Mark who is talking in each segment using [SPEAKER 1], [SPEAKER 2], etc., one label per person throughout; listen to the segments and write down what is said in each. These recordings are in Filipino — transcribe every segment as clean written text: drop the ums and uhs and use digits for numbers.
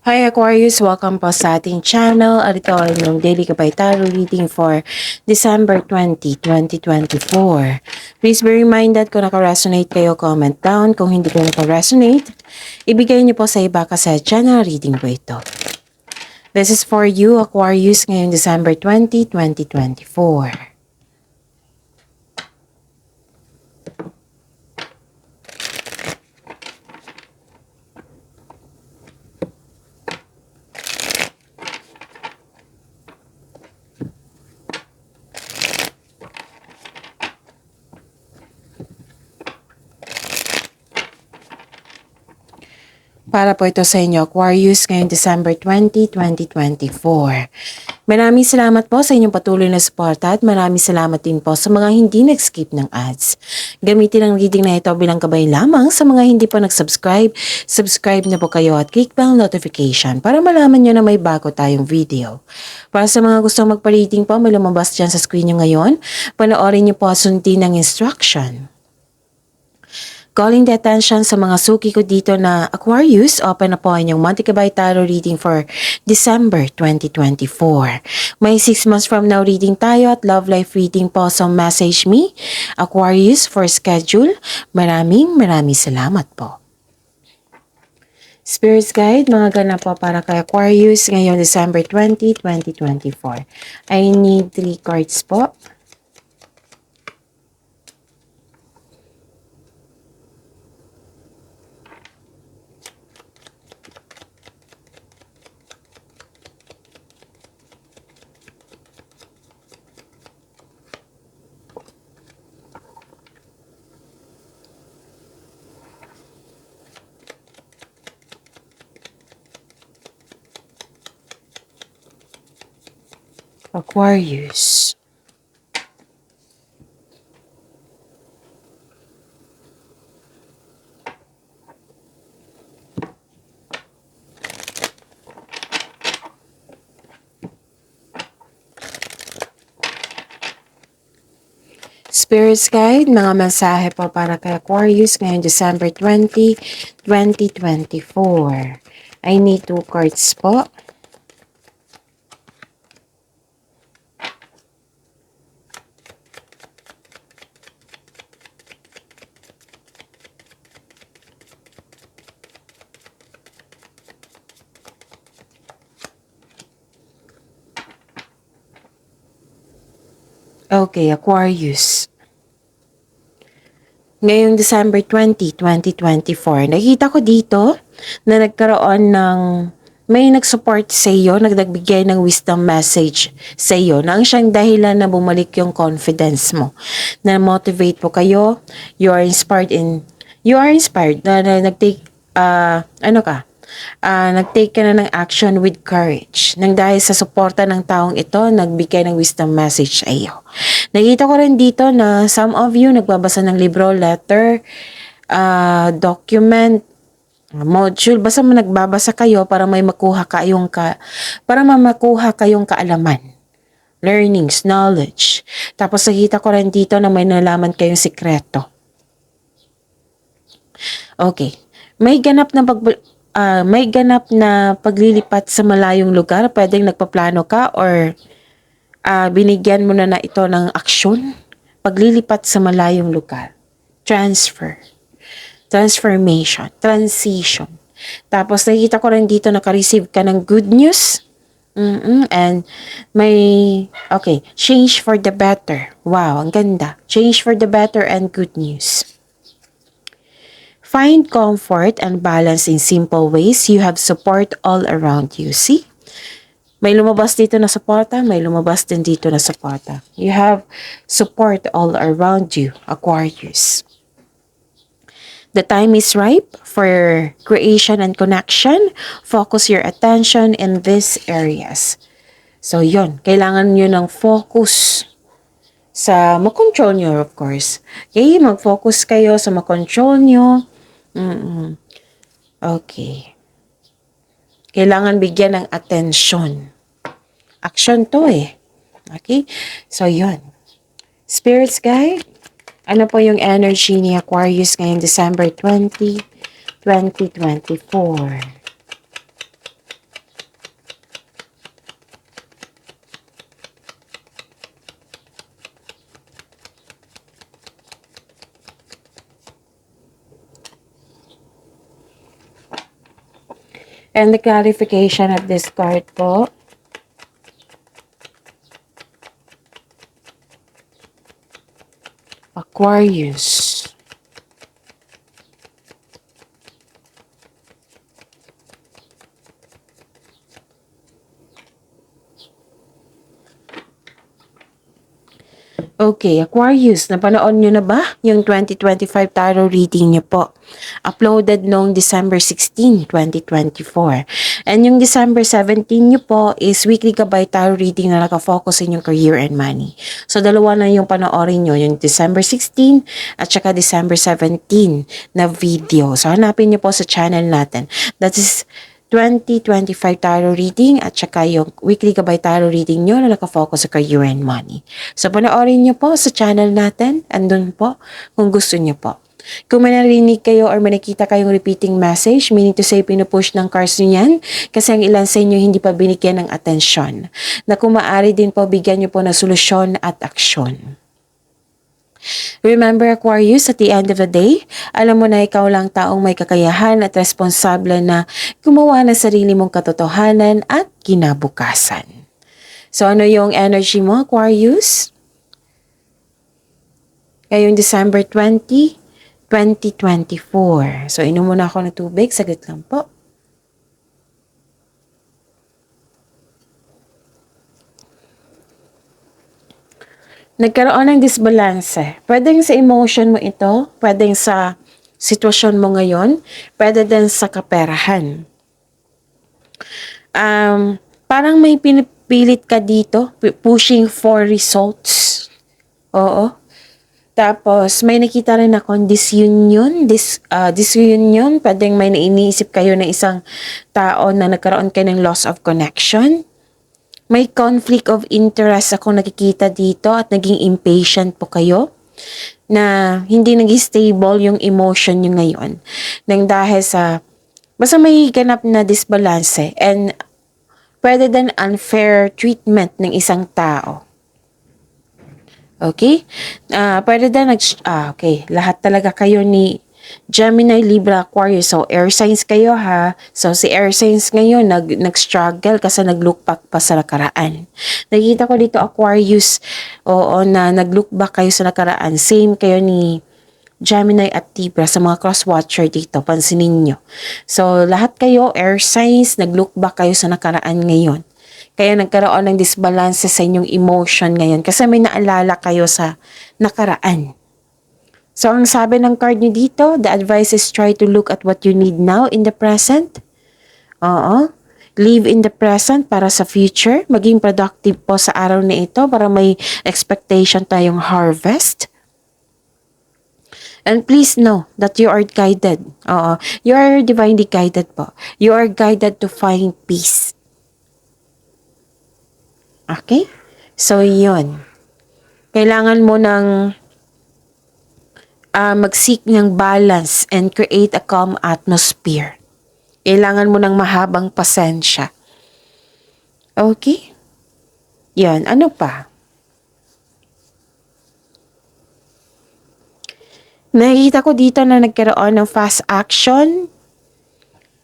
[SPEAKER 1] Hi Aquarius! Welcome po sa ating channel at ito ay yung Daily Gabay Tarot reading for December 20, 2024. Please be reminded kung naka-resonate kayo, comment down. Kung hindi ko naka-resonate, ibigay niyo po sa iba kasi general reading po ito. This is for you Aquarius ngayong December 20, 2024. Para po ito sa inyo, Aquarius, ngayong December 20, 2024. Maraming salamat po sa inyong patuloy na suporta at maraming salamat din po sa mga hindi nag-skip ng ads. Gamitin ang reading na ito bilang gabay lamang sa mga hindi pa nag-subscribe. Subscribe na po kayo at click bell notification para malaman nyo na may bago tayong video. Para sa mga gustong magpa-reading po, may lumabas dyan sa screen nyo ngayon. Panoorin nyo po at sundin ang instruction. Calling the attention sa mga suki ko dito na Aquarius, open na po ang inyong Monte Gabay Tarot reading for December 2024. May 6 months from now reading tayo at love life reading po, so message me, Aquarius, for schedule. Maraming salamat po. Spirits Guide, mga ganap po para kay Aquarius ngayong December 20, 2024. I need 3 cards po. Aquarius. Spirits Guide, mga mensahe po para kay Aquarius ngayong December 20, 2024. I need 2 cards po. Okay, Aquarius. Ngayong December 20, 2024, nakita ko dito na nagkaroon ng may nag-support sa iyo, nagdagbigay ng wisdom message sa iyo na ang siyang dahilan na bumalik yung confidence mo. Na motivate po kayo, you are inspired na nag-take, nag-take ka na ng action with courage. Nang dahil sa suporta ng taong ito, nagbigay ng wisdom message sa iyo. Nakita ko rin dito na some of you nagbabasa ng libro, letter, document, module. Basta nagbabasa kayo para may makuha kayong kaalaman. Learnings, knowledge. Tapos nakita ko rin dito na may nalaman kayong sikreto. Okay. May ganap na paglilipat sa malayong lugar. Pwedeng nagpaplano ka or binigyan mo na ito ng aksyon. Paglilipat sa malayong lugar. Transformation. Transition. Tapos nakita ko rin dito naka-receive ka ng good news. And change for the better. Wow, ang ganda. Change for the better and good news. Find comfort and balance in simple ways. You have support all around you. See? May lumabas dito na suporta, may lumabas din dito na suporta. You have support all around you, Aquarius. The time is ripe for creation and connection. Focus your attention in these areas. So, yun. Kailangan nyo ng focus sa makontrol nyo, of course. Okay? Mag-focus kayo sa makontrol nyo. Okay. Kailangan bigyan ng atensyon. Action to eh. Okay? So, yun. Spirits Guide, ano po yung energy ni Aquarius ngayong December 20, 2024? And the clarification of this card po. Aquarius. Okay, Aquarius, napanood nyo na ba yung 2025 tarot reading nyo po? Uploaded noong December 16, 2024. And yung December 17 nyo po is weekly gabay tarot reading na nakafocus sa inyong career and money. So, dalawa na yung panoorin nyo, yung December 16 at saka December 17 na video. So, hanapin nyo po sa channel natin. That is 2025 tarot reading at saka yung weekly gabay tarot reading nyo na nakafocus sa career and money. So, panoorin nyo po sa channel natin. Andun po kung gusto nyo po. Kung may narinig kayo or may nakita kayong repeating message, meaning to say pinupush ng cards nyo yan, kasi ang ilan sa inyo hindi pa binigyan ng atensyon. Na kung maaari din po, bigyan nyo po ng solusyon at aksyon. Remember Aquarius, at the end of the day, alam mo na ikaw lang taong may kakayahan at responsable na gumawa ng sarili mong katotohanan at kinabukasan. So ano yung energy mo, Aquarius? Ngayong December 20, 2024. So inom muna ako ng tubig, saglit lang po. Nagkaroon ng disbalance. Pwedeng sa emotion mo ito, pwedeng sa sitwasyon mo ngayon, pwede din sa kaperahan. Parang may pinipilit ka dito, pushing for results. Oo. Tapos, may nakita rin akong disunion, pwedeng may nainiisip kayo ng isang tao na nagkaroon kayo ng loss of connection. May conflict of interest akong nakikita dito at naging impatient po kayo na hindi naging stable yung emotion nyo ngayon. Nang dahil sa, basta may ganap na disbalance and pwede din unfair treatment ng isang tao. Okay? Pwede din okay. Lahat talaga kayo ni Gemini, Libra, Aquarius. So, air signs kayo ha. So, si air signs ngayon nag-struggle kasi nag-look back pa sa nakaraan. Nakita ko dito Aquarius, na nag-look back kayo sa nakaraan. Same kayo ni Gemini at Libra sa mga cross-watcher dito. Pansinin nyo. So, lahat kayo, air signs, nag-look back kayo sa nakaraan ngayon. Kaya nagkaroon ng disbalance sa inyong emotion ngayon kasi may naalala kayo sa nakaraan. So, ang sabi ng card nyo dito, the advice is try to look at what you need now in the present. Live in the present para sa future. Maging productive po sa araw na ito para may expectation tayong harvest. And please know that you are guided. You are divinely guided po. You are guided to find peace. Okay? So, yun. Kailangan mo ng mag-seek ng balance and create a calm atmosphere. Kailangan mo ng mahabang pasensya. Okay? Yan. Ano pa? Nakikita ko dito na nagkaroon ng fast action.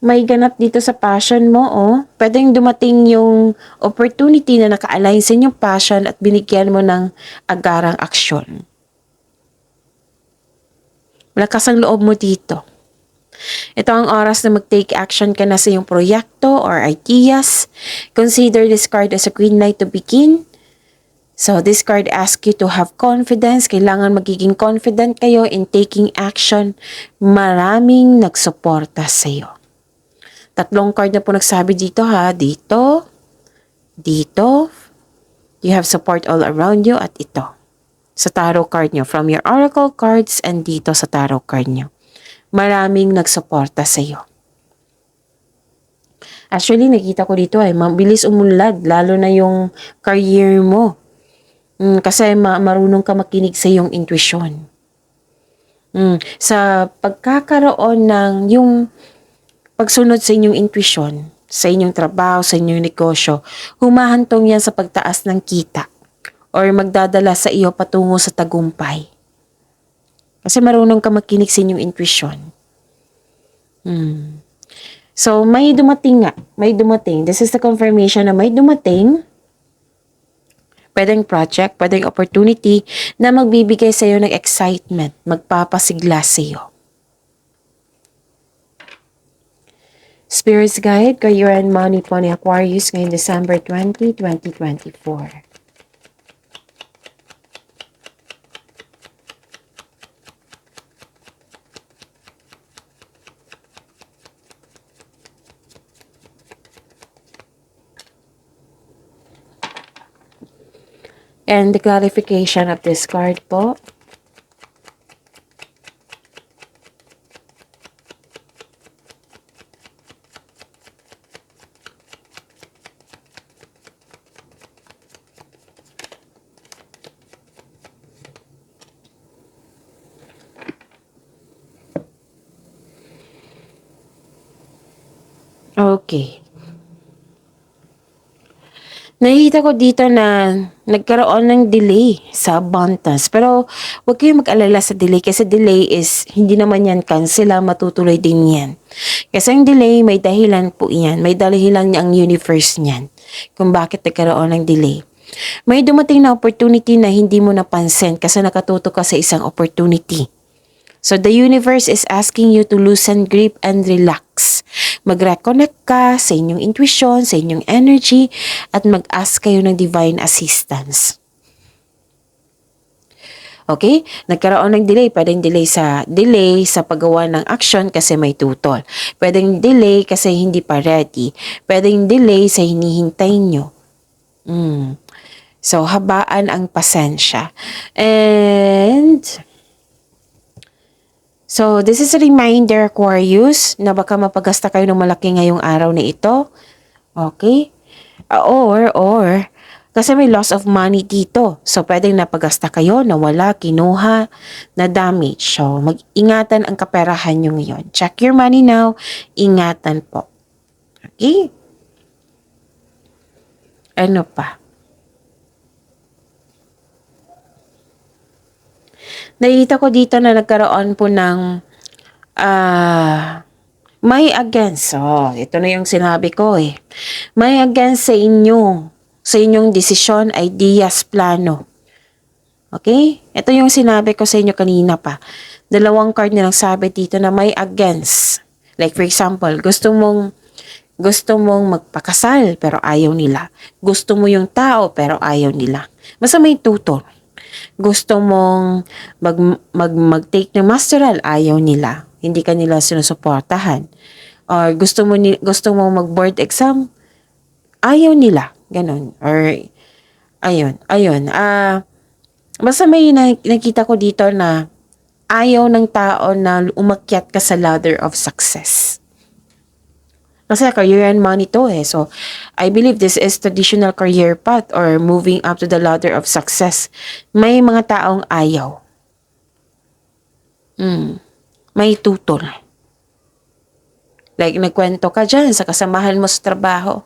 [SPEAKER 1] May ganap dito sa passion mo, Pwedeng dumating yung opportunity na naka-align sa inyong passion at binigyan mo ng agarang aksyon. Malakas ang loob mo dito. Ito ang oras na mag-take action ka na sa iyong proyekto or ideas. Consider this card as a green light to begin. So, this card asks you to have confidence. Kailangan magiging confident kayo in taking action. Maraming nagsuporta sa iyo. 3 card na po nagsabi dito ha. Dito. You have support all around you at ito. Sa tarot card nyo. From your oracle cards and dito sa tarot card nyo. Maraming nagsuporta sa iyo. Actually, nakita ko dito mabilis umunlad. Lalo na yung career mo. Kasi marunong ka makinig sa iyong intuition. Sa pagkakaroon ng yung pagsunod sa inyong intuition, sa inyong trabaho, sa inyong negosyo, humahantong yan sa pagtaas ng kita or magdadala sa iyo patungo sa tagumpay. Kasi marunong ka makinig sa inyong intuition. So, may dumating nga. May dumating. This is the confirmation na may dumating. Pwedeng project, pwedeng opportunity na magbibigay sa'yo ng excitement, magpapasigla sa'yo. Spirits Guide, Career and Money po ni Aquarius ngayong December 20, 2024. And the clarification of this card po. Okay. Nakikita ko dito na nagkaroon ng delay sa abundance. Pero huwag kayong mag-alala sa delay kasi delay is hindi naman yan cancel, matutuloy din yan. Kasi ang delay may dahilan po yan. May dahilan ang universe niyan kung bakit nagkaroon ng delay. May dumating na opportunity na hindi mo napansin kasi nakatutok ka sa isang opportunity. So the universe is asking you to loosen grip and relax. Mag-reconnect ka sa inyong intuition, sa inyong energy, at mag-ask kayo ng divine assistance. Okay? Nagkaroon ng delay. Pwedeng delay sa paggawa ng action kasi may tutol. Pwedeng delay kasi hindi pa ready. Pwedeng delay sa hinihintay nyo. So, habaan ang pasensya. So, this is a reminder, Aquarius, na baka mapagasta kayo ng malaki ngayong araw na ito. Okay? Kasi may loss of money dito. So, pwedeng napagasta kayo, nawala, kinuha, na damage. So, mag-ingatan ang kaperahan nyo ngayon. Check your money now. Ingatan po. Okay? Ano pa? Nakita ko dito na nagkaroon po ng may against. So, ito na yung sinabi ko eh. May against sa inyong desisyon, ideas, plano. Okay? Ito yung sinabi ko sa inyo kanina pa. Dalawang card na lang sabi dito na may against. Like for example, gusto mong magpakasal pero ayaw nila. Gusto mo yung tao pero ayaw nila. Basta may tutol. Gusto mong mag-take ng masteral, ayaw nila. Hindi ka nila sinusuportahan. Or gusto mo mag-board exam, ayaw nila. Ganon. Or, ayun. Basta may nakita ko dito na ayaw ng tao na umakyat ka sa ladder of success. Kasi career and money to eh. So, I believe this is traditional career path or moving up to the ladder of success. May mga taong ayaw. May tutol. Like, nagkwento ka dyan sa kasamahan mo sa trabaho.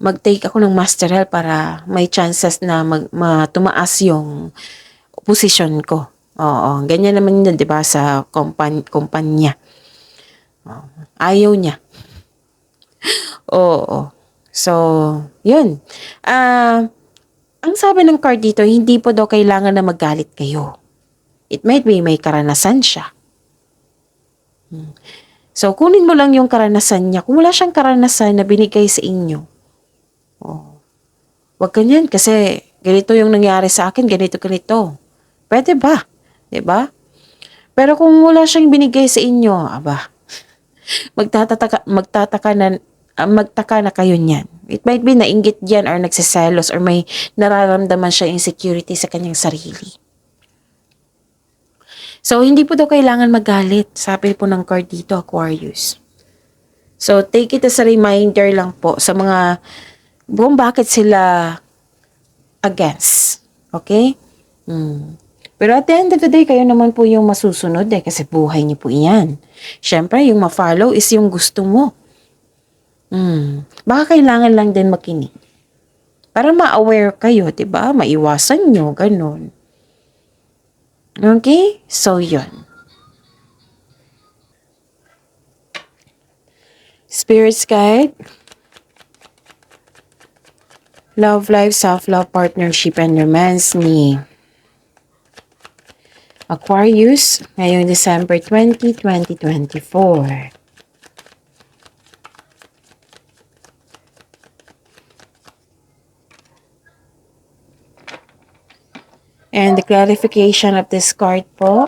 [SPEAKER 1] Mag-take ako ng masteral para may chances na tumaas yung position ko. Oo, ganyan naman yun, di ba, sa kumpanya. Ayaw niya. Oo. So, yun. Ang sabi ng card dito, hindi po daw kailangan na magalit kayo. It might be may karanasan siya. So, kunin mo lang yung karanasan niya. Kung wala siyang karanasan na binigay sa inyo, wag ganyan kasi ganito yung nangyari sa akin, ganito. Pwede ba? Diba? Pero kung wala siyang binigay sa inyo, magtaka na kayo niyan. It might be nainggit yan or nagsiselos or may nararamdaman siya insecurity sa kanyang sarili. So, hindi po daw kailangan magalit. Sabi po ng card dito, Aquarius. So, take it as a reminder lang po sa mga kung bakit sila against. Okay? Pero at the end of the day, kayo naman po yung masusunod kasi buhay niyo po iyan. Siyempre, yung ma-follow is yung gusto mo. Baka kailangan lang din makinig. Para ma-aware kayo, diba? Maiwasan nyo, ganun. Okay? So, yun. Spirits guide, love life, self-love, partnership, and romance ni Aquarius ngayong December 20, 2024. And the clarification of this card po.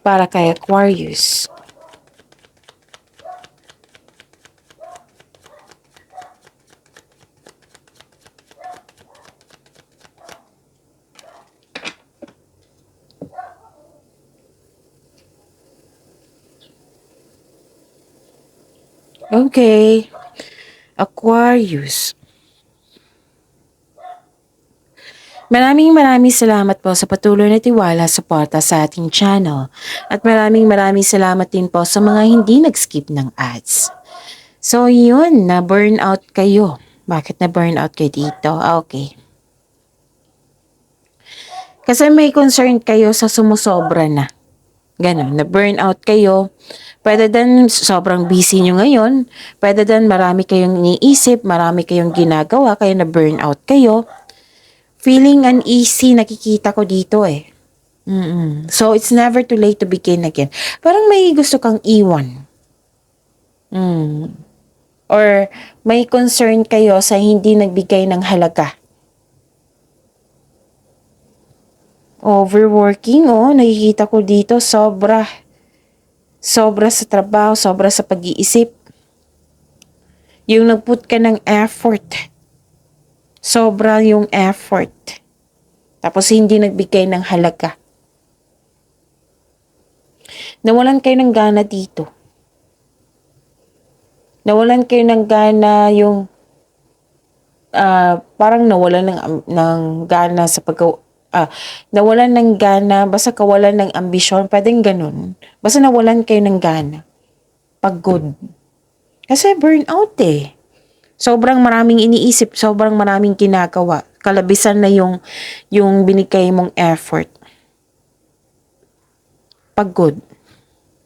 [SPEAKER 1] Para kay Aquarius. Okay. Aquarius. Maraming salamat po sa patuloy na tiwala suporta sa ating channel. At maraming salamat din po sa mga hindi nag-skip ng ads. So yun, na-burnout kayo. Bakit na-burnout kayo dito? Okay. Kasi may concern kayo sa sumusobra na. Ganon, na-burnout kayo. Pwede din sobrang busy nyo ngayon. Pwede din marami kayong iniisip, marami kayong ginagawa, kaya na-burnout kayo. Feeling uneasy, nakikita ko dito eh. So, it's never too late to begin again. Parang may gusto kang iwan. Or may concern kayo sa hindi nagbigay ng halaga. Overworking, nakikita ko dito, sobra. Sobra sa trabaho, sobra sa pag-iisip. Yung nagput ka ng effort. Sobra yung effort. Tapos hindi nagbigay ng halaga. Nawalan kayo ng gana dito. Nawalan kayo ng gana yung parang nawalan ng gana sa nawalan ng gana, basta kawalan ng ambisyon, pwedeng ganun. Basta nawalan kayo ng gana. Pagod. Kasi burnout eh. Sobrang maraming iniisip, sobrang maraming ginagawa. Kalabisan na yung binigay mong effort. Pagod.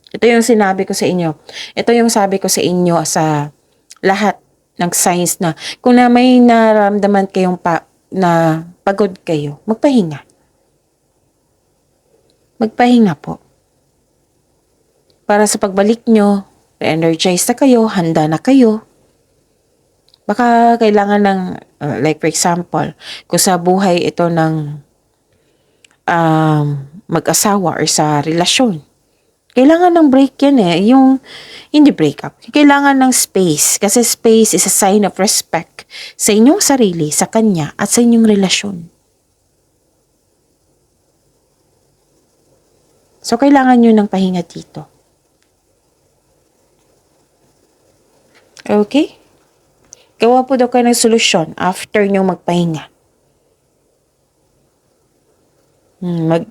[SPEAKER 1] Ito yung sinabi ko sa inyo. Ito yung sabi ko sa inyo sa lahat ng signs na kung na may nararamdaman kayong na pagod kayo, magpahinga. Magpahinga po. Para sa pagbalik nyo, re-energize na kayo, handa na kayo. Baka kailangan ng, like for example, kung sa buhay ito ng mag-asawa or sa relasyon, kailangan ng break yan eh. Hindi break up. Kailangan ng space. Kasi space is a sign of respect sa inyong sarili, sa kanya, at sa inyong relasyon. So, kailangan nyo ng pahinga dito. Okay? Gawa po daw kayo ng solusyon after nyo magpahinga.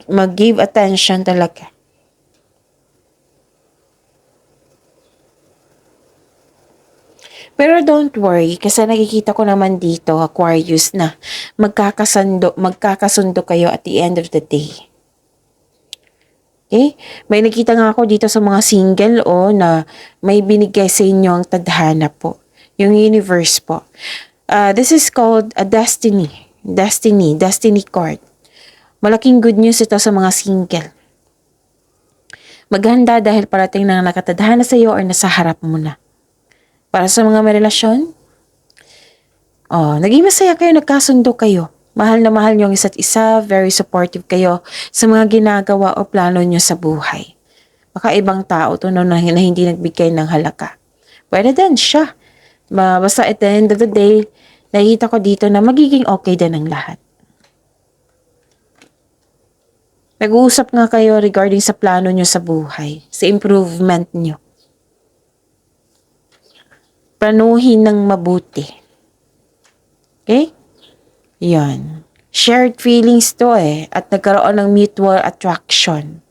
[SPEAKER 1] Mag-give attention talaga. Pero don't worry, kasi nakikita ko naman dito, Aquarius, na magkakasundo kayo at the end of the day. Okay? May nakita nga ako dito sa mga single na may binigay sa inyo ang tadhana po. Yung universe po. This is called a destiny card. Malaking good news ito sa mga single. Maghanda dahil parating na nakatadhana sa iyo or nasa harap mo na. Para sa mga may relasyon, naging masaya kayo, nagkasundo kayo. Mahal na mahal niyo ang isa't isa, very supportive kayo sa mga ginagawa o plano niyo sa buhay. Baka ibang tao to na hindi nagbigay ng halaga. Pwede din siya. Basta at the end of the day, nakikita ko dito na magiging okay din ang lahat. Nag-uusap nga kayo regarding sa plano nyo sa buhay, sa improvement nyo. Planuhin ng mabuti. Okay? Yan. Shared feelings to at nagkaroon ng mutual attraction.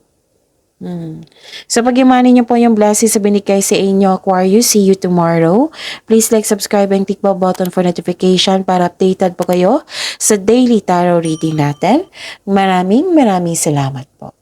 [SPEAKER 1] So pag-imanin niyo po yung blessings sa binigay sa inyo, Aquarius. See you tomorrow. Please like, subscribe, and click the button for notification para updated po kayo sa daily tarot reading natin. Maraming salamat po.